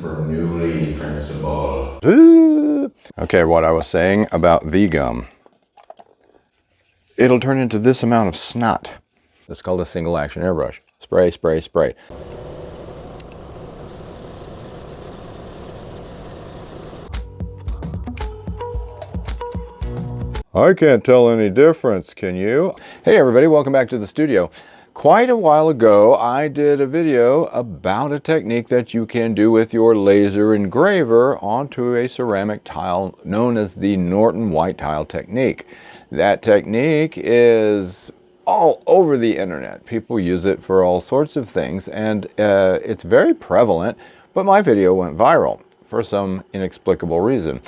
Bernoulli principle. Okay, what I was saying about V-gum. It'll turn into this amount of snot. It's called a single action airbrush. Spray, spray, spray. I can't tell any difference, can you? Hey everybody, welcome back to the studio. Quite a while ago, I did a video about a technique that you can do with your laser engraver onto a ceramic tile known as the Norton white tile technique. That technique is all over the internet. People use it for all sorts of things, and it's very prevalent, but my video went viral for some inexplicable reason.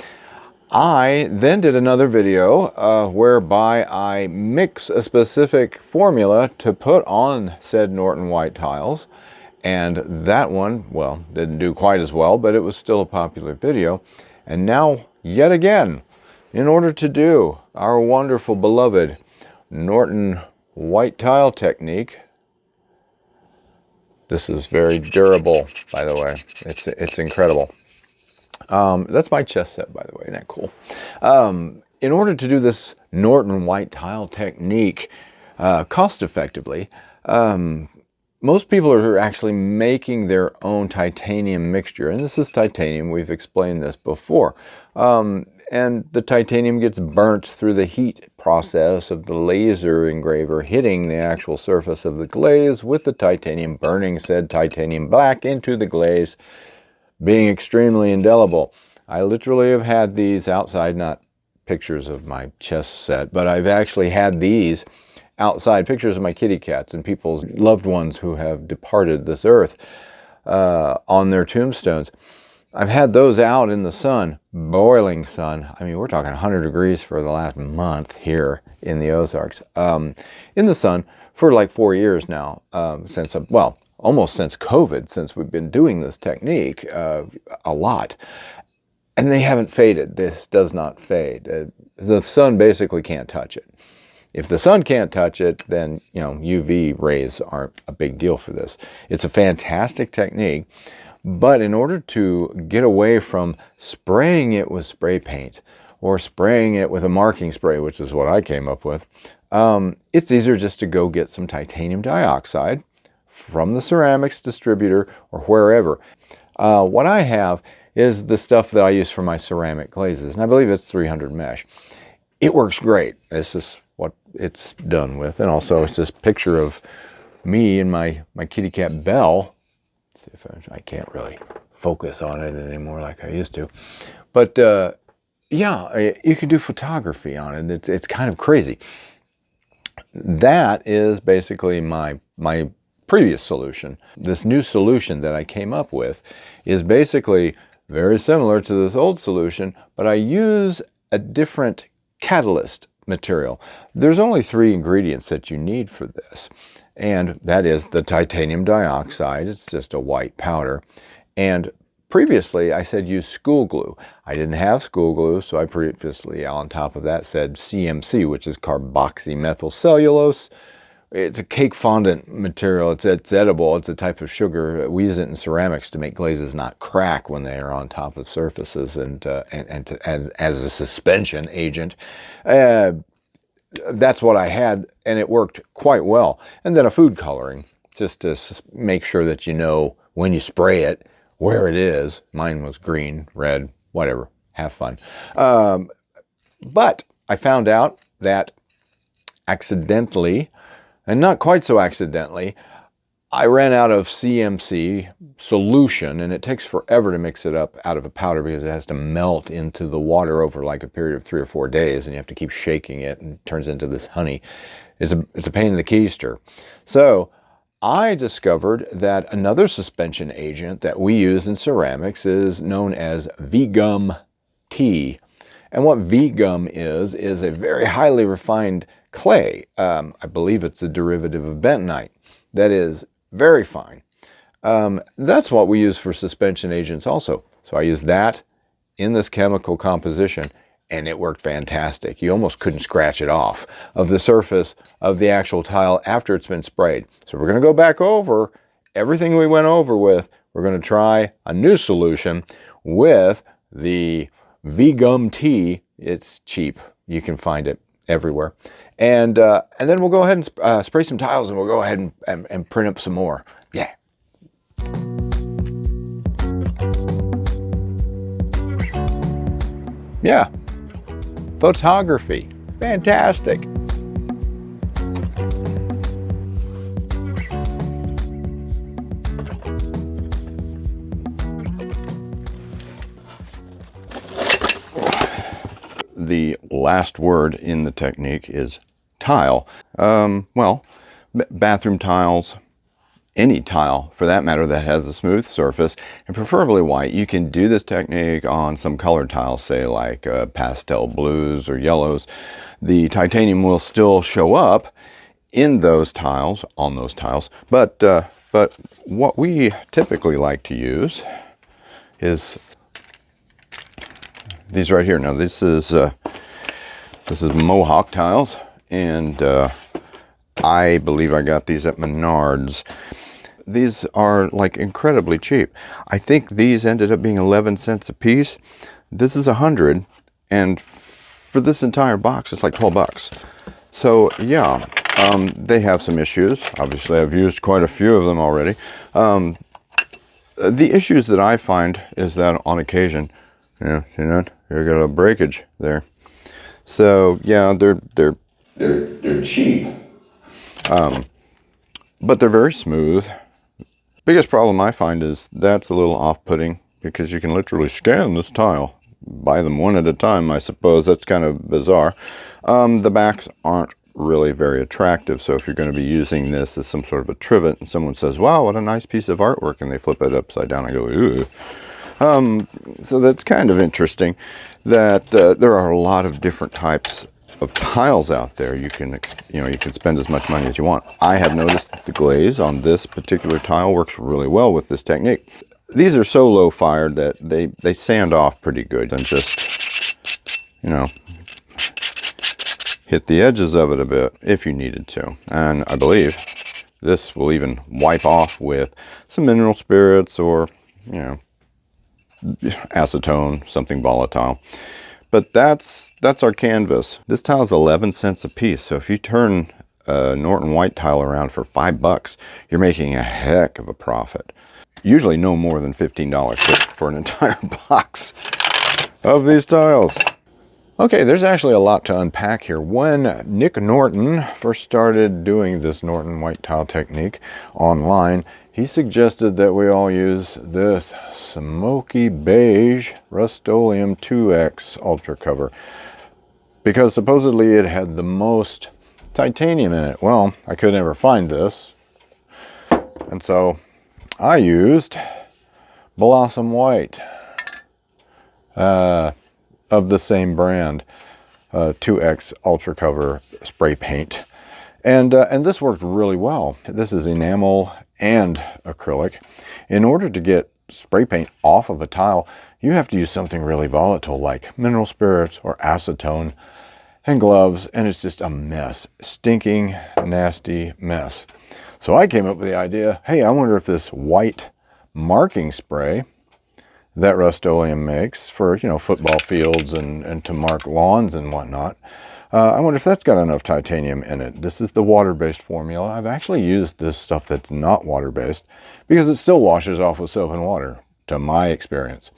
I then did another video whereby I mix a specific formula to put on said Norton white tiles, and that one, well, didn't do quite as well, but it was still a popular video. And now, yet again, in order to do our wonderful beloved Norton white tile technique, this is very durable, by the way. It's incredible. That's my chess set, by the way. Isn't that cool? In order to do this Norton white tile technique cost effectively, most people are actually making their own titanium mixture. And this is titanium. We've explained this before. And the titanium gets burnt through the heat process of the laser engraver hitting the actual surface of the glaze with the titanium burning said titanium black into the glaze, being extremely indelible. I literally have had these outside, not pictures of my chess set, but I've actually had these outside, pictures of my kitty cats and people's loved ones who have departed this earth on their tombstones. I've had those out in the sun, boiling sun. I mean, we're talking 100 degrees for the last month here in the Ozarks, in the sun for like 4 years now, since, well, almost since COVID, since we've been doing this technique a lot. And they haven't faded. This does not fade. The sun basically can't touch it. If the sun can't touch it, then, you know, UV rays aren't a big deal for this. It's a fantastic technique, but in order to get away from spraying it with spray paint or spraying it with a marking spray, which is what I came up with, it's easier just to go get some titanium dioxide from the ceramics distributor or wherever. What I have is the stuff that I use for my ceramic glazes, and I believe it's 300 mesh. It works great. This is what it's done with, and also it's this picture of me and my kitty cat Belle. Let's see if I can't really focus on it anymore like I used to, but yeah, you can do photography on it. It's kind of crazy. That is basically my previous solution. This new solution that I came up with is basically very similar to this old solution, but I use a different catalyst material. There's only 3 ingredients that you need for this, and that is the titanium dioxide. It's just a white powder. And previously I said use school glue. I didn't have school glue, so I previously on top of that said CMC, which is carboxymethylcellulose. It's a cake fondant material. It's edible. It's a type of sugar. We use it in ceramics to make glazes not crack when they are on top of surfaces, and as a suspension agent. That's what I had, and it worked quite well. And then a food coloring, just to make sure that you know when you spray it where it is. Mine was green, red, whatever. Have fun. But I found out that accidentally, and not quite so accidentally, I ran out of CMC solution, and it takes forever to mix it up out of a powder because it has to melt into the water over like a period of 3 or 4 days, and you have to keep shaking it, and it turns into this honey. It's a pain in the keister. So I discovered that another suspension agent that we use in ceramics is known as V-gum tea. And what V-gum is a very highly refined clay. I believe it's a derivative of bentonite that is very fine. That's what we use for suspension agents also. So I use that in this chemical composition, and it worked fantastic. You almost couldn't scratch it off of the surface of the actual tile after it's been sprayed. So we're going to go back over everything we went over with. we're going to try a new solution with the V-Gum Tea. It's cheap. You can find it everywhere. And then we'll go ahead and spray some tiles, and we'll go ahead and print up some more. Yeah. Yeah. Photography. Fantastic. The last word in the technique is tile. Well, bathroom tiles, any tile for that matter that has a smooth surface, and preferably white. You can do this technique on some colored tiles, say like pastel blues or yellows. The titanium will still show up in those tiles, on those tiles, but what we typically like to use is these right here. Now this is Mohawk tiles, and I believe I got these at Menards. These are like incredibly cheap. I think these ended up being 11 cents a piece. This is 100, and for this entire box it's like 12 bucks. So yeah, they have some issues. Obviously I've used quite a few of them already. The issues that I find is that on occasion, yeah, see that? You got a breakage there. So yeah, they're cheap, but they're very smooth. Biggest problem I find is that's a little off-putting, because you can literally scan this tile, buy them one at a time. I suppose that's kind of bizarre. The backs aren't really very attractive, so if you're going to be using this as some sort of a trivet, and someone says, "Wow, what a nice piece of artwork," and they flip it upside down, I go, "Ooh." So that's kind of interesting that there are a lot of different types of tiles out there. You can spend as much money as you want. I have noticed that the glaze on this particular tile works really well with this technique. These are so low fired that they sand off pretty good, and just, you know, hit the edges of it a bit if you needed to. And I believe this will even wipe off with some mineral spirits or, you know, acetone, something volatile. But that's our canvas. This tile is 11 cents a piece, so if you turn a Norton white tile around for $5, you're making a heck of a profit. Usually no more than $15 for an entire box of these tiles. Okay, there's actually a lot to unpack here. When Nick Norton first started doing this Norton white tile technique online, he suggested that we all use this smoky beige Rust-Oleum 2X Ultra Cover, because supposedly it had the most titanium in it. Well, I could never find this, and so I used Blossom White of the same brand, 2X Ultra Cover spray paint, and this worked really well. This is enamel and acrylic. In order to get spray paint off of a tile, you have to use something really volatile like mineral spirits or acetone, and gloves, and it's just a mess. Stinking, nasty mess. So I came up with the idea, hey, I wonder if this white marking spray that Rust-Oleum makes for, you know, football fields and to mark lawns and whatnot, I wonder if that's got enough titanium in it. This is the water-based formula. I've actually used this stuff that's not water-based because it still washes off with soap and water, to my experience.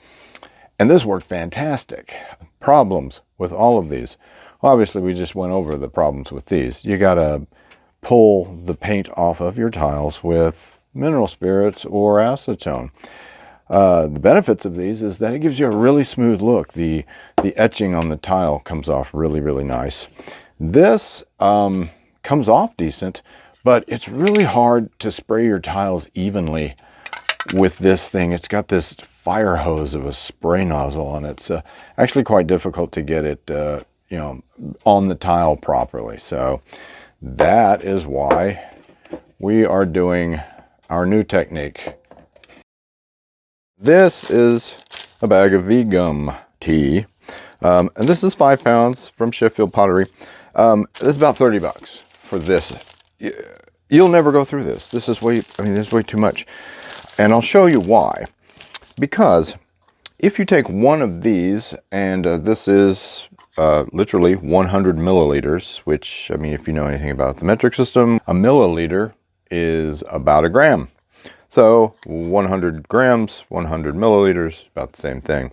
And this worked fantastic. Problems with all of these. Obviously, we just went over the problems with these. You gotta pull the paint off of your tiles with mineral spirits or acetone. The benefits of these is that it gives you a really smooth look. The etching on the tile comes off really, really nice. This comes off decent, but it's really hard to spray your tiles evenly with this thing. It's got this fire hose of a spray nozzle, and it's actually quite difficult to get it you know, on the tile properly. So that is why we are doing our new technique. This is a bag of V-Gum tea, and this is 5 pounds from Sheffield Pottery. This is about 30 bucks for this. You'll never go through this. This is way, I mean, this is way too much. And I'll show you why. Because if you take one of these, and this is literally 100 milliliters, which, I mean, if you know anything about the metric system, a milliliter is about a gram. So 100 grams, 100 milliliters, about the same thing.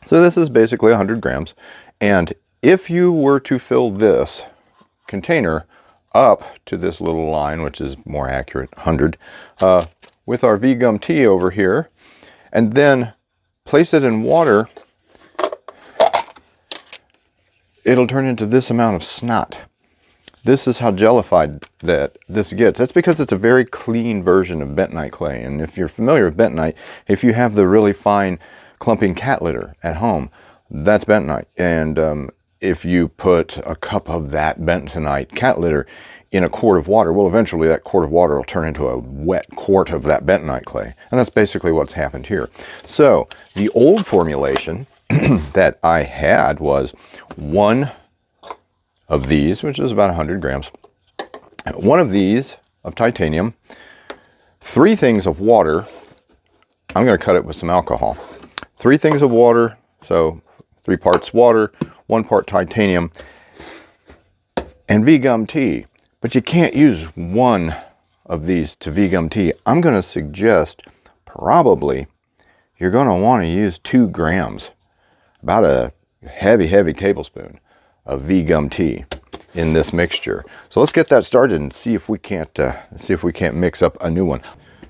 So this is basically 100 grams. And if you were to fill this container up to this little line, which is more accurate, 100, with our V-gum tea over here, and then place it in water, it'll turn into this amount of snot. This is how jellified that this gets. That's because it's a very clean version of bentonite clay. And if you're familiar with bentonite, if you have the really fine clumping cat litter at home, that's bentonite. And if you put a cup of that bentonite cat litter in a quart of water, well, eventually that quart of water will turn into a wet quart of that bentonite clay. And that's basically what's happened here. So the old formulation that I had was one of these, which is about 100 grams, one of these of titanium, 3 things of water. I'm going to cut it with some alcohol. 3 things of water, so 3 parts water, 1 part titanium, and V-gum tea. But you can't use one of these to V-gum tea. I'm going to suggest probably you're going to want to use 2 grams, about a heavy tablespoon of V-gum tea in this mixture. So let's get that started and see if we can't mix up a new one.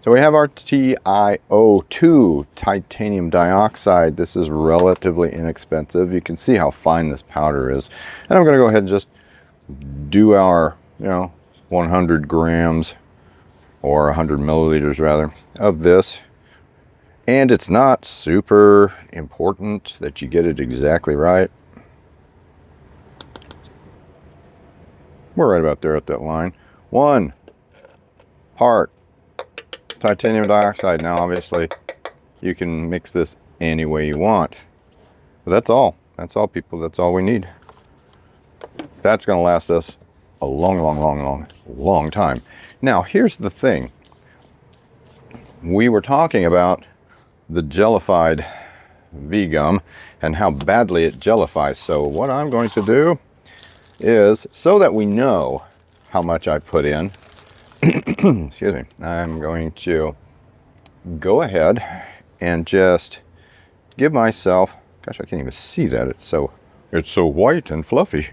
So we have our TiO2 titanium dioxide. This is relatively inexpensive. You can see how fine this powder is. And I'm going to go ahead and just do our, 100 grams or 100 milliliters rather of this. And it's not super important that you get it exactly right. We're right about there at that line. 1 part titanium dioxide. Now, obviously, you can mix this any way you want. But that's all. That's all, people. That's all we need. That's going to last us a long time. Now, here's the thing. We were talking about the jellified V-gum and how badly it jellifies. So what I'm going to do is, so that we know how much I put in, excuse me, I'm going to go ahead and just give myself, gosh, I can't even see that. It's so white and fluffy.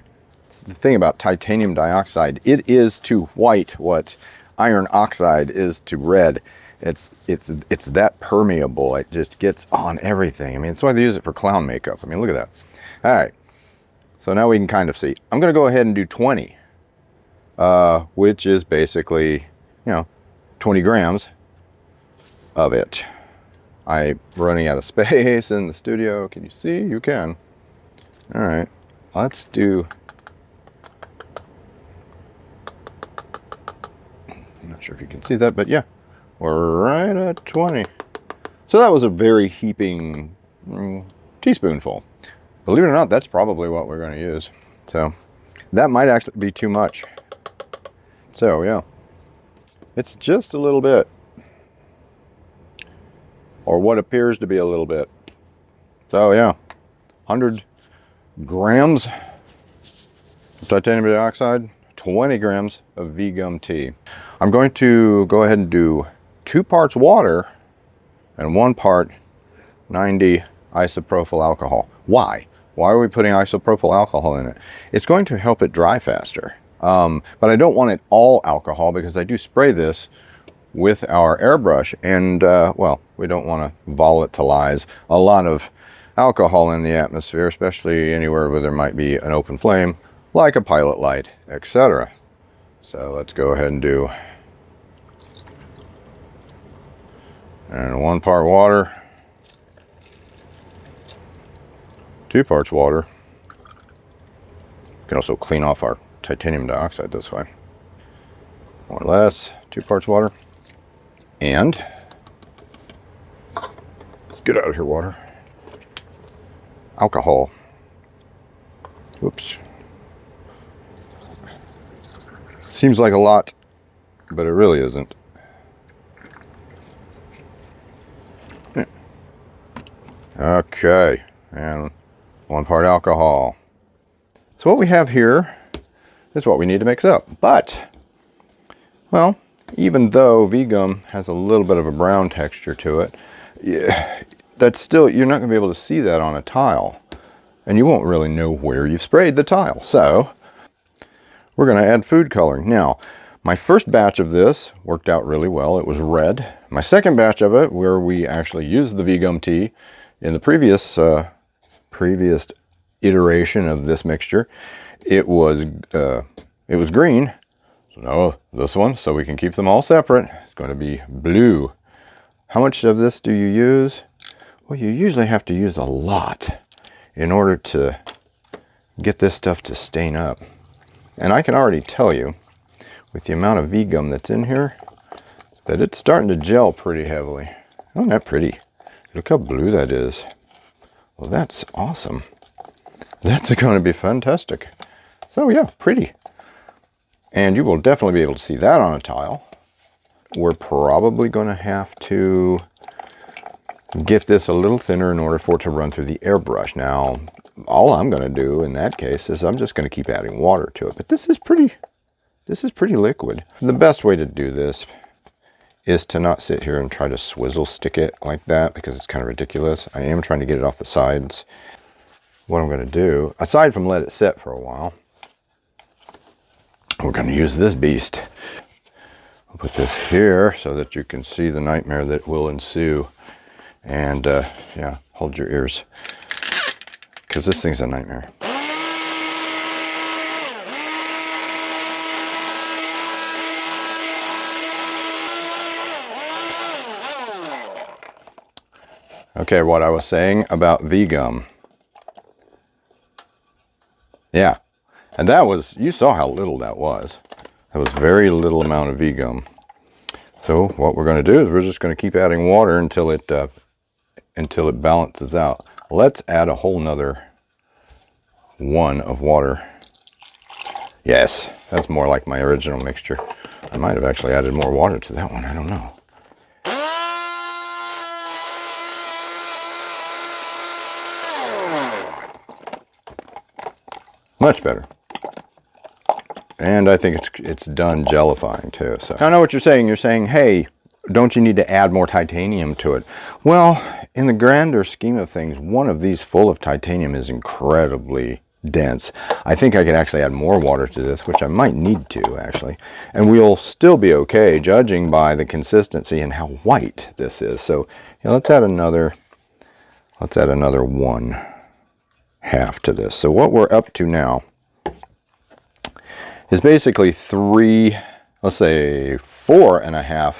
The thing about titanium dioxide, it is to white what iron oxide is to red. It's that permeable. It just gets on everything. I mean, that's why they use it for clown makeup. I mean, look at that. All right. So now we can kind of see. I'm going to go ahead and do 20, which is basically, 20 grams of it. I'm running out of space in the studio. Can you see? You can. All right. Let's do, I'm not sure if you can see that, but yeah, we're right at 20. So that was a very heaping teaspoonful. Believe it or not, that's probably what we're going to use. So that might actually be too much. So yeah, it's just a little bit, or what appears to be a little bit. So yeah, 100 grams of titanium dioxide, 20 grams of V-gum tea. I'm going to go ahead and do 2 parts water and 1 part 90 isopropyl alcohol. Why? Why are we putting isopropyl alcohol in it? It's going to help it dry faster. But I don't want it all alcohol because I do spray this with our airbrush. And, well, we don't want to volatilize a lot of alcohol in the atmosphere, especially anywhere where there might be an open flame, like a pilot light, etc. So let's go ahead and do, and 1 part water, 2 parts water. You can also clean off our titanium dioxide this way. More or less, 2 parts water. And, get out of here, water. Alcohol. Whoops. Seems like a lot, but it really isn't. Okay, and 1 part alcohol. So what we have here is what we need to mix up. But, well, even though V-gum has a little bit of a brown texture to it, yeah, that's still, you're not going to be able to see that on a tile. And you won't really know where you've sprayed the tile. So, we're going to add food coloring. Now, my first batch of this worked out really well. It was red. My second batch of it, where we actually used the V-gum tea in the previous iteration of this mixture, it was green. So now this one, so we can keep them all separate, it's going to be blue. How much of this do you use? Well, you usually have to use a lot in order to get this stuff to stain up. And I can already tell you, with the amount of V-gum that's in here, that it's starting to gel pretty heavily. Isn't that pretty? Look how blue that is. Well, that's awesome. That's going to be fantastic. So yeah, pretty. And you will definitely be able to see that on a tile. We're probably going to have to get this a little thinner in order for it to run through the airbrush. Now, all I'm going to do in that case is I'm just going to keep adding water to it. But this is pretty liquid. The best way to do this is to not sit here and try to swizzle stick it like that, because it's kind of ridiculous. I am trying to get it off the sides. What I'm going to do, aside from let it set for a while, we're going to use this beast. I'll put this here so that you can see the nightmare that will ensue. And yeah, hold your ears, because this thing's a nightmare. Okay, what I was saying about V-gum. Yeah, and that was, you saw how little that was. That was very little amount of V-gum. So what we're going to do is we're just going to keep adding water until it balances out. Let's add a whole nother 1 of water. Yes, that's more like my original mixture. I might have actually added more water to that one. I don't know. Much better. And I think it's done gelifying too. So I know what you're saying. You're saying, hey, don't you need to add more titanium to it? Well, in the grander scheme of things, one of these full of titanium is incredibly dense. I think I could actually add more water to this, which I might need to actually. And we'll still be okay, judging by the consistency and how white this is. So yeah, let's add another 1/2 to this. So what we're up to now is basically 4.5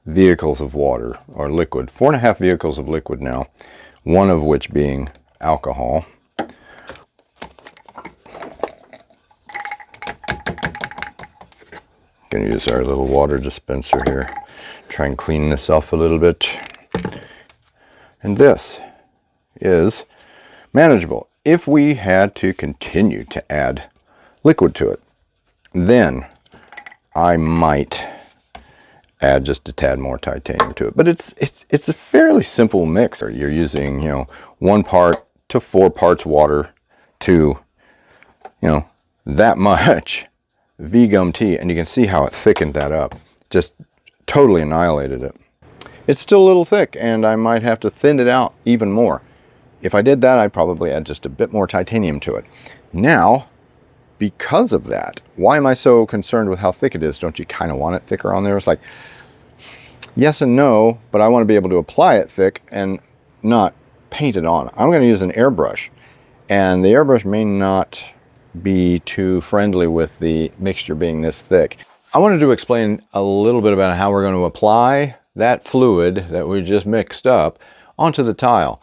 vehicles of water, or liquid. 4.5 vehicles of liquid now, 1 of which being alcohol. Gonna use our little water dispenser here. Try and clean this off a little bit. And this is manageable. If we had to continue to add liquid to it, then I might add just a tad more titanium to it. But it's a fairly simple mix. You're using, 1 part to 4 parts water to, that much V-gum tea, and you can see how it thickened that up. Just totally annihilated it. It's still a little thick, and I might have to thin it out even more. If I did that, I'd probably add just a bit more titanium to it. Now, because of that, why am I so concerned with how thick it is? Don't you kind of want it thicker on there? It's like, yes and no, but I want to be able to apply it thick and not paint it on. I'm going to use an airbrush, and the airbrush may not be too friendly with the mixture being this thick. I wanted to explain a little bit about how we're going to apply that fluid that we just mixed up onto the tile.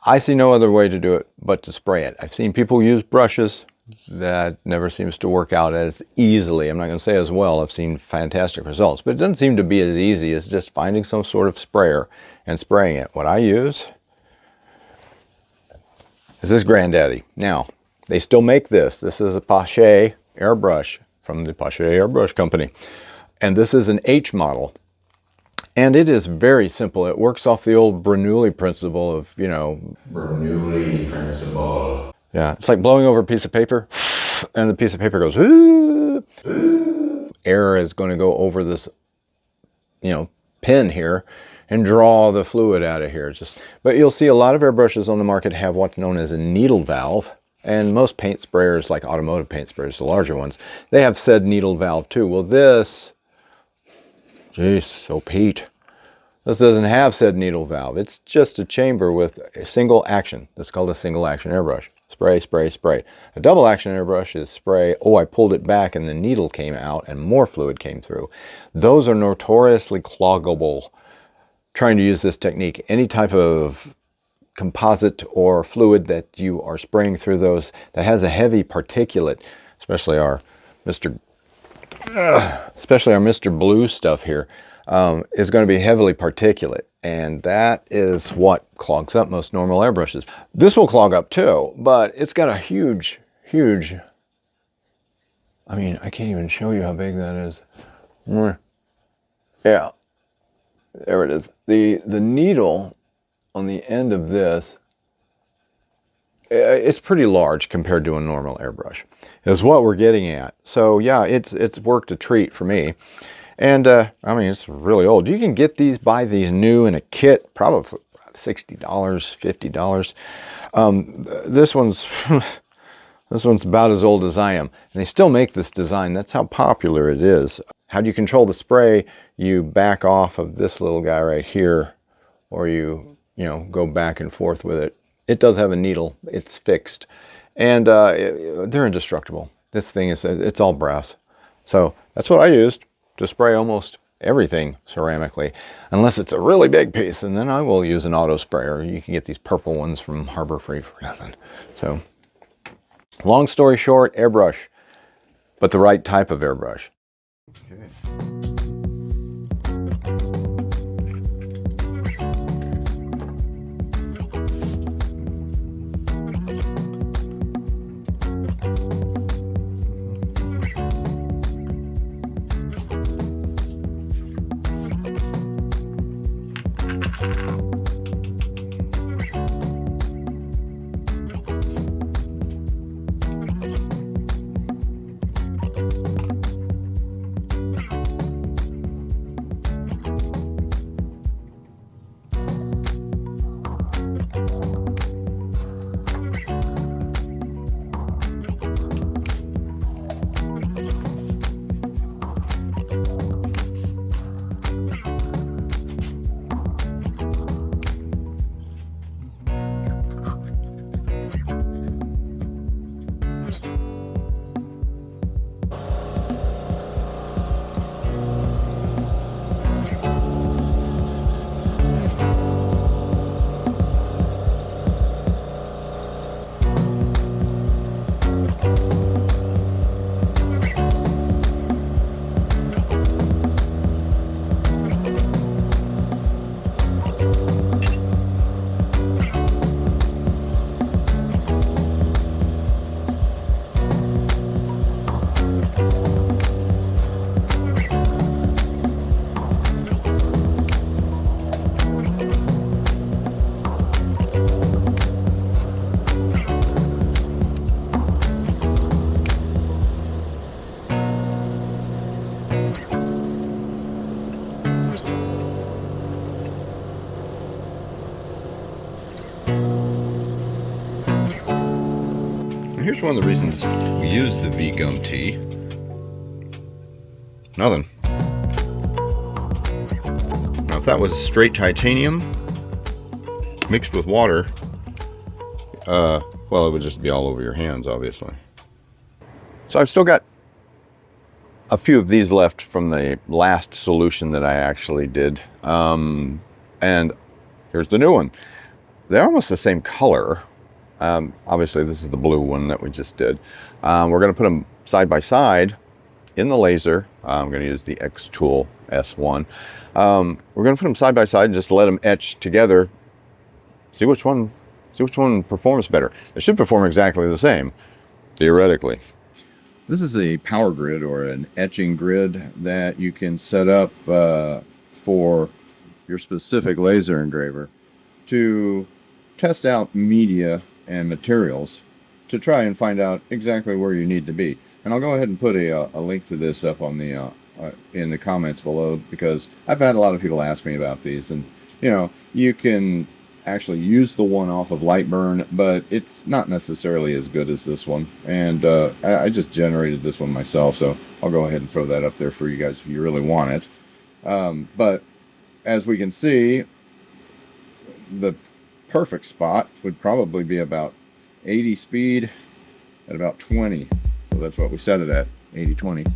I see no other way to do it but to spray it. I've seen people use brushes. That never seems to work out as easily. I'm not going to say as well. I've seen fantastic results, but it doesn't seem to be as easy as just finding some sort of sprayer and spraying it. What I use is this Granddaddy. Now, they still make this. This is a Pache airbrush from the Pache Airbrush Company. And this is an H model. And it is very simple. It works off the old Bernoulli principle of, Bernoulli principle. yeah, it's like blowing over a piece of paper and the piece of paper goes, "Ooh." Air is going to go over this, pin here and draw the fluid out of here. But you'll see a lot of airbrushes on the market have what's known as a needle valve. And most paint sprayers, like automotive paint sprayers, the larger ones, they have said needle valve too. Well, this doesn't have said needle valve. It's just a chamber with a single action. That's called a single action airbrush. Spray, spray, spray. A double action airbrush is spray. Oh, I pulled it back and the needle came out and more fluid came through. Those are notoriously cloggable. Trying to use this technique, any type of composite or fluid that you are spraying through those that has a heavy particulate, especially our Mr. Blue stuff here, is going to be heavily particulate, and that is what clogs up most normal airbrushes. This will clog up too, but it's got a huge, I mean, I can't even show you how big that is. Yeah, there it is. The needle on the end of this, it's pretty large compared to a normal airbrush, is what we're getting at. So yeah, it's worked a treat for me. And I mean, it's really old. You can get buy these new in a kit, probably for $60, $50. This one's about as old as I am. And they still make this design. That's how popular it is. How do you control the spray? You back off of this little guy right here, or you go back and forth with it. It does have a needle. It's fixed. And they're indestructible. This thing it's all brass. So that's what I used to spray almost everything ceramically, unless it's a really big piece, and then I will use an auto sprayer. You can get these purple ones from Harbor Freight for nothing. So, long story short, airbrush, but the right type of airbrush. Okay. Here's one of the reasons we use the V-Gum T. Nothing. Now, if that was straight titanium mixed with water, well, it would just be all over your hands, obviously. So I've still got a few of these left from the last solution that I actually did. And here's the new one. They're almost the same color. Obviously, this is the blue one that we just did. We're going to put them side by side in the laser. I'm going to use the X-Tool S1. We're going to put them side by side and just let them etch together. See which one performs better. It should perform exactly the same, theoretically. This is a power grid or an etching grid that you can set up for your specific laser engraver to test out media and materials to try and find out exactly where you need to be. And I'll go ahead and put a link to this up on the in the comments below, because I've had a lot of people ask me about these. And you can actually use the one off of Lightburn, but it's not necessarily as good as this one. And I just generated this one myself, so I'll go ahead and throw that up there for you guys if you really want it. But as we can see, the perfect spot would probably be about 80 speed at about 20. So that's what we set it at, 80-20.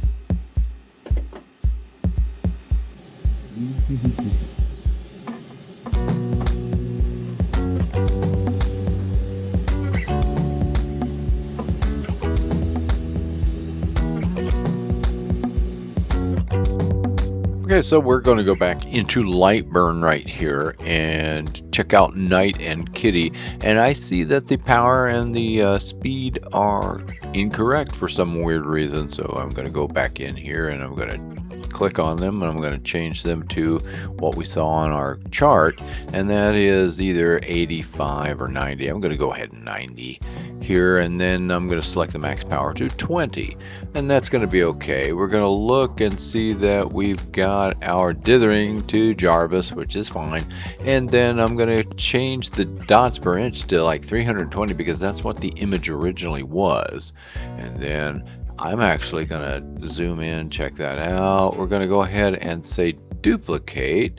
Okay, so we're going to go back into Lightburn right here and check out Knight and Kitty. And I see that the power and the speed are incorrect for some weird reason. So I'm going to go back in here and I'm going to click on them and I'm going to change them to what we saw on our chart. And that is either 85 or 90. I'm going to go ahead and 90 here, and then I'm going to select the max power to 20, and that's going to be okay. We're going to look and see that we've got our dithering to Jarvis, which is fine, and then I'm going to change the dots per inch to like 320 because that's what the image originally was. And then I'm actually going to zoom in, check that out. We're going to go ahead and say duplicate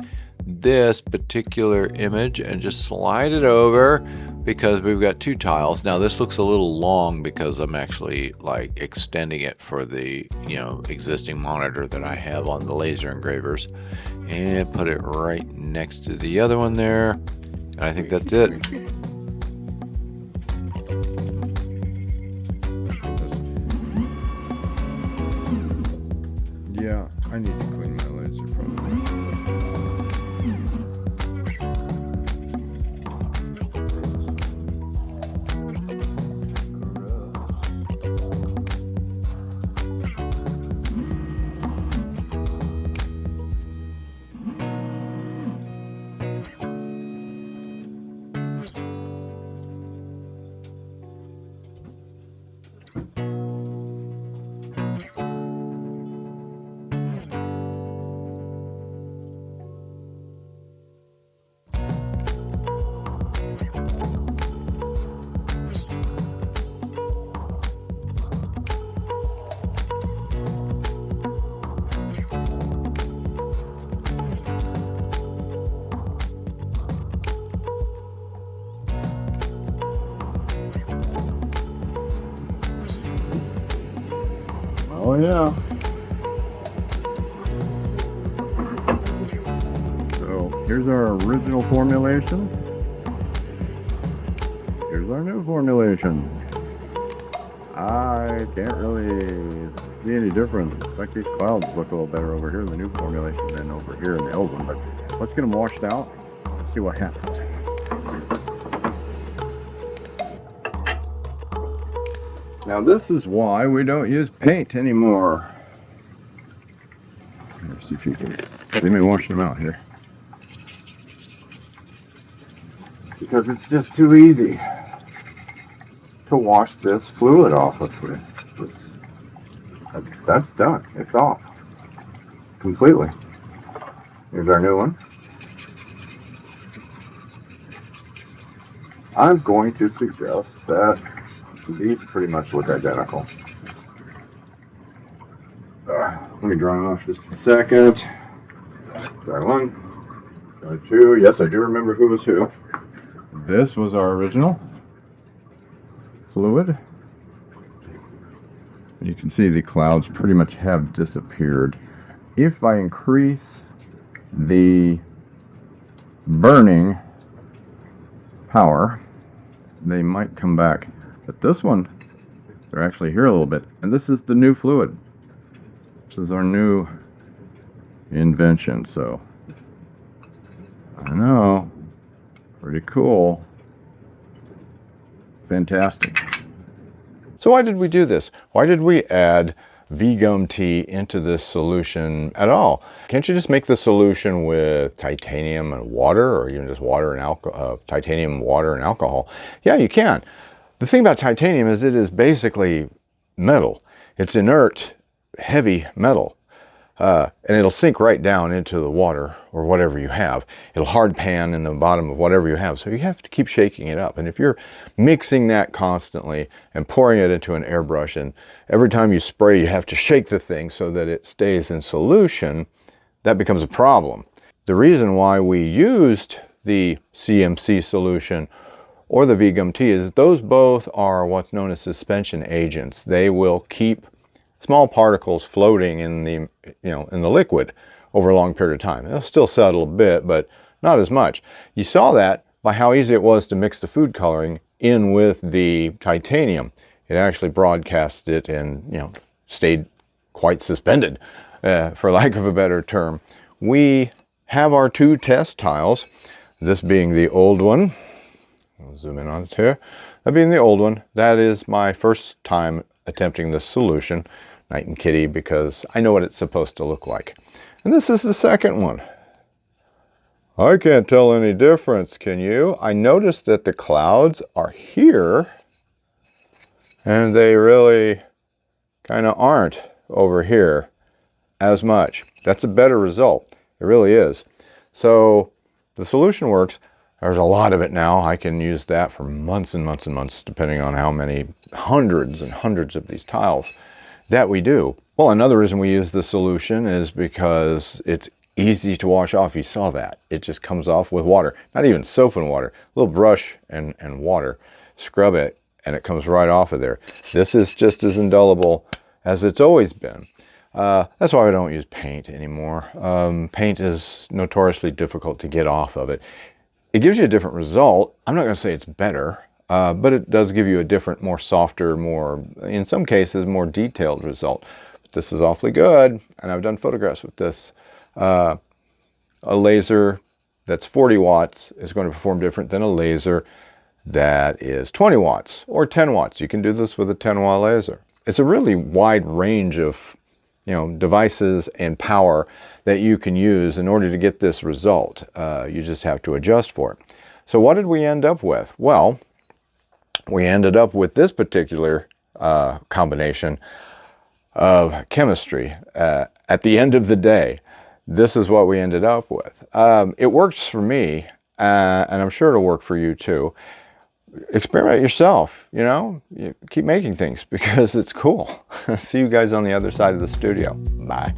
this particular image and just slide it over, because we've got two tiles. Now this looks a little long because I'm actually like extending it for the existing monitor that I have on the laser engravers, and put it right next to the other one there, and I think that's it. Yeah, I need to clean my laser probably. Oh yeah. So here's our original formulation. Here's our new formulation. I can't really see any difference. In fact, these clouds look a little better over here in the new formulation than over here in the old one. But let's get them washed out and see what happens. Now this is why we don't use paint anymore. Let's see if you can see me washing them out here. Because it's just too easy to wash this fluid off with it. That's done. It's off completely. Here's our new one. I'm going to suggest that these pretty much look identical. Let me dry them off just a second. Dry one, dry two. Yes, I do remember who was who. This was our original fluid. You can see the clouds pretty much have disappeared. If I increase the burning power, they might come back. But this one, they're actually here a little bit. And this is the new fluid. This is our new invention. So, I know, pretty cool. Fantastic. So why did we do this? Why did we add V-gum tea into this solution at all? Can't you just make the solution with titanium and water, or even just water and alcohol, titanium, water, and alcohol? Yeah, you can. The thing about titanium is it is basically metal. It's inert, heavy metal. And it'll sink right down into the water or whatever you have. It'll hard pan in the bottom of whatever you have. So you have to keep shaking it up. And if you're mixing that constantly and pouring it into an airbrush, and every time you spray, you have to shake the thing so that it stays in solution, that becomes a problem. The reason why we used the CMC solution or the V-gum tea is those both are what's known as suspension agents. They will keep small particles floating in the, in the liquid over a long period of time. They'll still settle a bit, but not as much. You saw that by how easy it was to mix the food coloring in with the titanium. It actually broadcast it and, stayed quite suspended, for lack of a better term. We have our 2 test tiles, this being the old one. I'll zoom in on it here. That being the old one, that is my first time attempting this solution, Night and Kitty, because I know what it's supposed to look like. And this is the second one. I can't tell any difference, can you? I noticed that the clouds are here, and they really kind of aren't over here as much. That's a better result. It really is. So the solution works. There's a lot of it now. I can use that for months and months and months, depending on how many hundreds and hundreds of these tiles that we do. Well, another reason we use the solution is because it's easy to wash off. You saw that. It just comes off with water. Not even soap and water. A little brush and water. Scrub it, and it comes right off of there. This is just as indelible as it's always been. That's why I don't use paint anymore. Paint is notoriously difficult to get off of it. It gives you a different result. I'm not going to say it's better, but it does give you a different, more softer, more, in some cases, more detailed result. But this is awfully good, and I've done photographs with this. A laser that's 40 watts is going to perform different than a laser that is 20 watts or 10 watts. You can do this with a 10-watt laser. It's a really wide range of devices and power that you can use in order to get this result. You just have to adjust for it. So what did we end up with? Well, we ended up with this particular combination of chemistry. At the end of the day, this is what we ended up with. It works for me, and I'm sure it'll work for you too. Experiment yourself, you keep making things because it's cool. See you guys on the other side of the studio. Bye.